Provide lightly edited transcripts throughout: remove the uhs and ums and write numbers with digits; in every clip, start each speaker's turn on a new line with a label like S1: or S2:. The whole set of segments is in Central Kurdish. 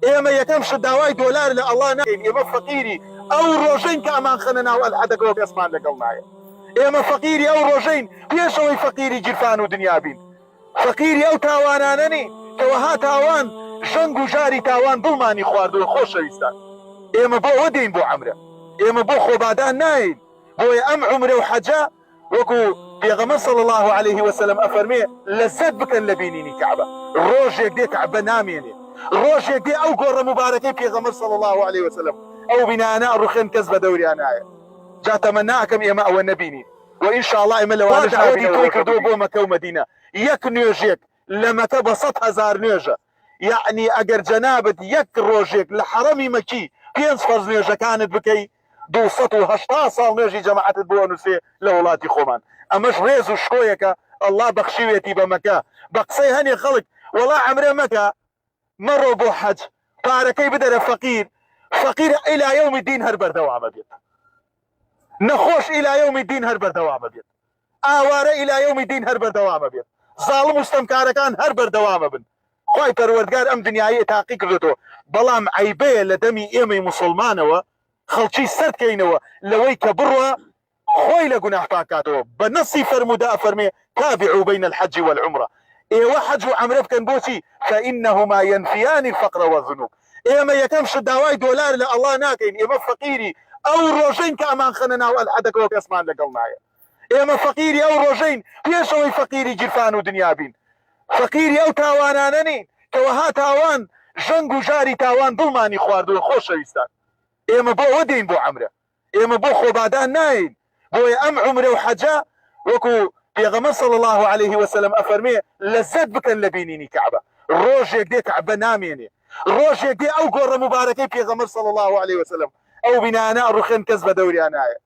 S1: ئێمە یەکەم داوای دۆلار لە ئەڵڵا ناکەین، ئێمە فەقیری ئەو ڕۆژەین کە ئەمان خەنە ناو ئەلحەدەکەەوە کەسمان لەگەڵ نایە. ئێمە فەقیری ئەو ڕۆژەین پێشەوەی فەقیری جیرفان و دنیا بین. فەقیری ئەو تاوانانەنی کەوەها تاوان ژەنگ و ژاری تاوان دڵمانی خواردووە. خۆشەویستان، ئێمە بۆ ئەوە دێین بۆ عەمرە، ئێمە بۆ خۆبادان ناین. بۆیە ئەم عومرە و حەجە وەکو پێغەمبەر صلی الله عليه وسلم ئەفەرمێ لەزەت بکەن لە بینینی کەعبە. ڕۆژێک دێ کەعبە نامێنێ، ڕۆژێک دێ ئەو گۆڕە مبارەکەی پێغەمبەر صلی الله عليه وسلم ئەو بینانە ڕوخێن کەس بە دەوریان نایە. جا تەمەناکەم ئێمە ئەوە نەبینین و ئینشاءالله ئێمە لەوانەش نابینین. تۆی کردووە بۆ مەکە و مەدینە، یەک نوێژێک لە مەکە بە 100,000 نوێژە. یعنی ئەگەر جەنابەت یەک ڕۆژێک لە حەرەمی مەکی 5 فەرز نوێژەکانت بکەی 280 ساڵ نوێژی جەماعەتت بۆ نووسێ لە وڵاتی خۆمان. ئەمەش ڕێز و شکۆیەکە ئەڵڵا بەخشیوێتی بە مەکە. بە قسەی هەنێ خەڵک وەڵا عەمرە مەکە مەڕۆ بۆ حەج پارەکەی بدەرە فەقیر، فەقیر ئیلا یەومی الدین هەر بەردەوامە بێت، نەخۆش ئیلا یەومی الدین هەر بەردەوامە بێت، ئاوارە ئیلا یەومی الدین هەر بەردەوامە بێت، زاڵم و ستەمکارەکان هەر بەردەوامە بن. خی پەروەردگار ئەم دنیای تاقی کردێتەوە. بەڵام عیبەیە لە دەمی ئێمەی مسلمانەوە خەڵکی سەرکەینەوە لەوەی کە بڕوە خۆی لە گوناح پاکاتەوە. بە نەسی فەرمودا ئەفەرمێ تابعوا بین الحج والعمرة. ئێوە حەج و عەمرە بکەن. بۆچی؟ فإنهما ينفيان الفقر والذنوب. ئێمە یەکەم داوای دۆلار لە ئەڵڵا ناکەین، ئێمە فەقیری ئەو ڕۆژەین کە ئەمان خەنە ناو ئەلحەدەکەەوە کەسمان لەگەڵ نایە. ئێمە فەقیری ئەو ڕۆژەین پێشەوەی فەقیری جیرفان و دنیا بین. فەقیری ئەو تاوانانەنی کەوەها تاوان ژەنگ و ژاری تاوان دڵمانی خواردووە. خۆشەویستان، ئێمە بۆ ئەوە دێین بۆ عەمرە، ئێمە بۆ خۆبادان ناین. بۆیە ئەم عومرە و حەجە وەکو پێغەمبەر صلی الله عليه وسلم ئەفەرمێ لەزەت بکەن لە بینینی کەعبە. ڕۆژێک دێ کەعبە نامێنێ، ڕۆژێک دێ ئەو گۆڕە مبارەکەی پێغەمبەر صلی الله عليه وسلم ئەو بینانە ڕوخێن کەس بە دەوریان نایە.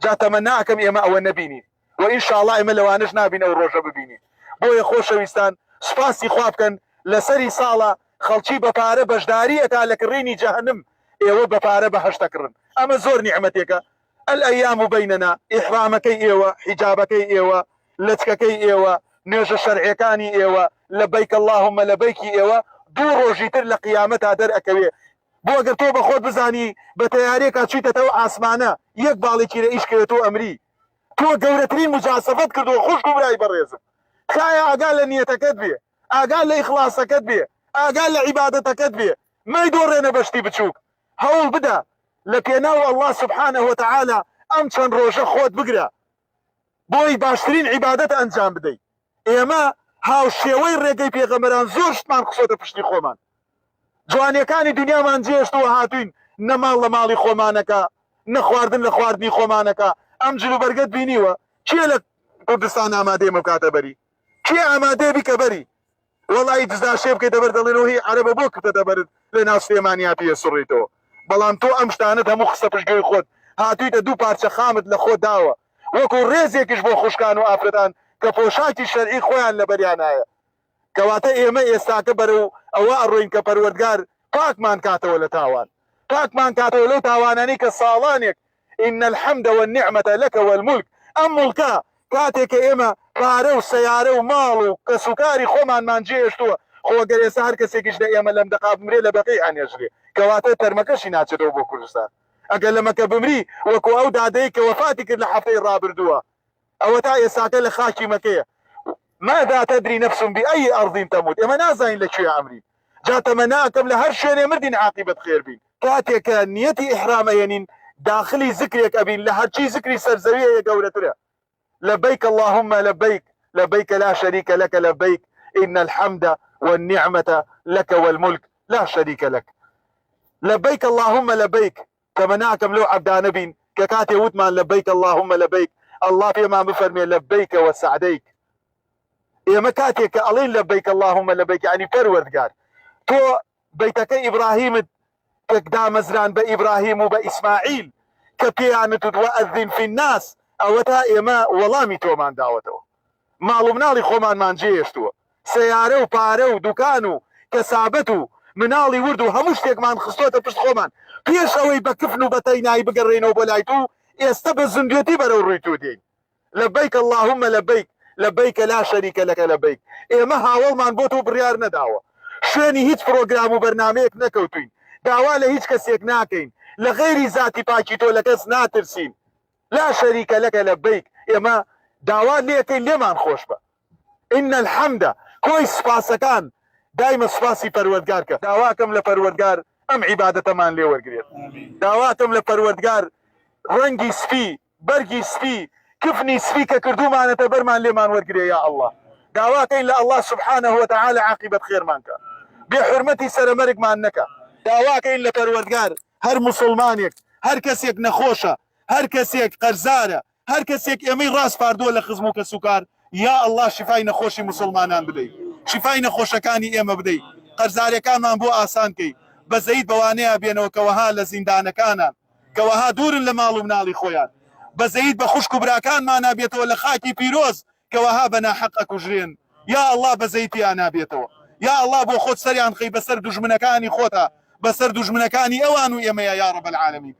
S1: جا تەمەناکەم ئێمە ئەوە نەبینین و ئینشاءالله ئێمە لەوانش نابینە و ڕۆژە ببینین. بۆیە خۆشەویستان سوپاسی خوا بکەن لەسەری ساڵە خەڵکی بە پارە بەشداریەکە لە کڕینی جەهەنم، ئێوە بە پارە بەهەشتەکڕن. ئەمە زۆر نیعمەتێکە. الأيام بيننا إحرامكي إيوة، حجابكي إيوة، لتككي إيوة، نوجه شرعيكاني إيوة، لبيك اللهم لبيك إيوة. دو روجي تر لقيامتها در أكوية. بو اگر تو بخود بزاني بتياريك أتشيت تو عاسمانا يك بالي كيرا إيش كرتو أمري تو قورترين مجاسفات كردو خوش قبراي بريزم. خايا أقال لنيتك بيه، أقال لإخلاصك بيه، أقال لعبادتك بيه، ما يدورنا بشتي بتشوك. هول بدا لپێناو الله سبحانه وتعالى ئەم چەند ڕۆژە خۆت بگرە بۆی باشترین عیبادەت ئەنجام بدەیت. ئێمە هاوشێوەی ڕێگەی پێغەمبەران زۆر شتمان خسۆتە پشتی خۆمان. جوانیەکانی دنیامان جێشتەوە هاتوین، نەماڵ لە ماڵی خۆمانەکە، نەخواردن لە خواردنی خۆمانەکە. ئەم جلوبەرگەت بینیوە کێ لە کوردستان ئامادەی ئمە بکاتە بەری؟ کێ ئامادەی بیکە بەری؟ وەڵی دزداشێ بکەیتە بەر دەڵێنەوە هی عەرەبە بۆ کردەتە بەرت لە ناو سلێمانیا پێسوڕیتەوە. بەڵام تۆ ئەم شتانت هەموو خستە پشتگوێی خۆت، هاتوویتە دوو پارچە خامت لە خۆت داوە وەکو ڕێزێکیش بۆ خوشکان و ئافرەتان کە پۆشاکی شەرعی خۆیان لە بەریانایە. کەواتە ئێمە ئێستاکە بەرەو ئەوە ئەڕۆین کە پەروەردگار پاکمان کاتەوە لە تاوان، پاکمان کاتەوە لەو تاوانانی کە ساڵانێک ئین الحەمدە والنیعمەتە لەکە والمولک. ئەم موڵکە کاتێک کە ئێمە پارە و سەیارە و ماڵ و کەسوکاری خۆمانمان جێهێشتووە، خۆگەر ئێستا هەر کەسێکیش لە ئێمە لەم دەقا بمرێ لە بەقەی ئانێژرێ، کەواتە تەرمەکەشی ناچێتەوە بۆ کوردستان. ئەگەر لە مەکە بمری وەکو ئەو دادەیە کە وەفاتی کرد لە هەفتەی ڕابردووە، ئەوە تا ئێستاکە لە خاکی مەکەیە. ماذا تدري نفس بأي أرض تموت. ئێمە نازانین لەکوێ ئەمرین. جا تەمەناکەم لە هەر شوێنێ مردین عاقبەت خێر بین. کاتێککە نیەتی ئیحرامە هێنین داخلی ذکرێک ئەبین لە هەرچی ذکری سەرزەویەیە گەورەترە. لبيك اللهم لبيك لبيك لا شريك لك لبيك إن الحمد والنعمة لك والملك لا شريك لك. لبيك اللهم لبيك تمناكم لو عبدان بين ككاتي وتمان لبيك اللهم لبيك. الله فيما بفرمي لبيك وسعديك. يا مكاتي كألين لبيك اللهم لبيك يعني پروردگار تو بيتك إبراهيم كقدام زران بإبراهيم وبإسماعيل كبيانة وأذن في الناس ئەوەتا ئێمە وەڵامی تۆمان داوەتەوە. ماڵ و مناڵی خۆمانمان جێهێشتووە، سەیارە و پارە و دوکان و کەسابەت و مناڵی ورد و هەموو شتێکمان خستۆتە پشت خۆمان پێش ئەوەی بە کفن و بەتەینایی بگەڕێنەوە بۆ لای تو. ئێستا بە زندوێتی بەرەو ڕووی تو دێین. لبیک اللهم لبیک لبیک لا شەریکە لەکە لەبیک. ئێمە هاوڵمان بۆ تۆ بڕیار نەداوە، شوێنی هیچ پرۆگرام و بەرنامەیەک نەکەوتوین، داوا لە هیچ کەسێک ناکەین، لە غەیری ذاتی پاکی تۆ لە کەس ناترسین، لا شەریکە لەکە لەبەیک. ئێمە داوا لێکەین لێمان خۆش بە. ئین الحەمدە، کۆی سوپاسەکان دایمە سوپاسی پەروەردگار کە. داواکەم لە پەروەردگار ئەم عیبادەتەمان لێ وەرگرێت. داواتم لە پەروەردگار ڕەنگی سپی، بەرگی سپی، کفنی سپی کە کردومانەتە بەرمان لێمان وەرگرێ یا ئەڵڵا. داواکەین لە ئەڵڵا سوبحانەه وتەعالە عاقبەت خێرمان کە، بێحورمەتی سەرەمەرگمان نەکە. داواکەین لە پەروەردگار هەر موسڵمانێک، هەر کەسێک نەخۆشە، هەر کەسێک قەرزارە، هەر کەسێک ئێمەی ڕاست پاردووە لە خزم و کەسوکار، یا ئەڵڵا شیفای نەخۆشی موسڵمانان بدەیت، شیفای نەخۆشەکانی ئێمە بدەیت، قەرزارەکانمان بۆ ئاسانکەی، بەزەیت بەوانەیە بێنەوە کەوەها لە زیندانەکانان، کەوەها دوورن لە ماڵ و مناڵی خۆیان، بەزەیت بە خوشک و براکانمان نابێتەوە لە خاکی پیرۆز کەوەها بە ناحەق ئەکوژرێن. یا ئەڵڵا بەزەیتیان نابێتەوە، یا ئەڵڵا بۆ خۆت سەریان خەی بەسەر دوژمنەکانی خۆتە، بەسەر دوژمنەکانی ئەوان و ئێمەیە یا ڕەب العالەمین.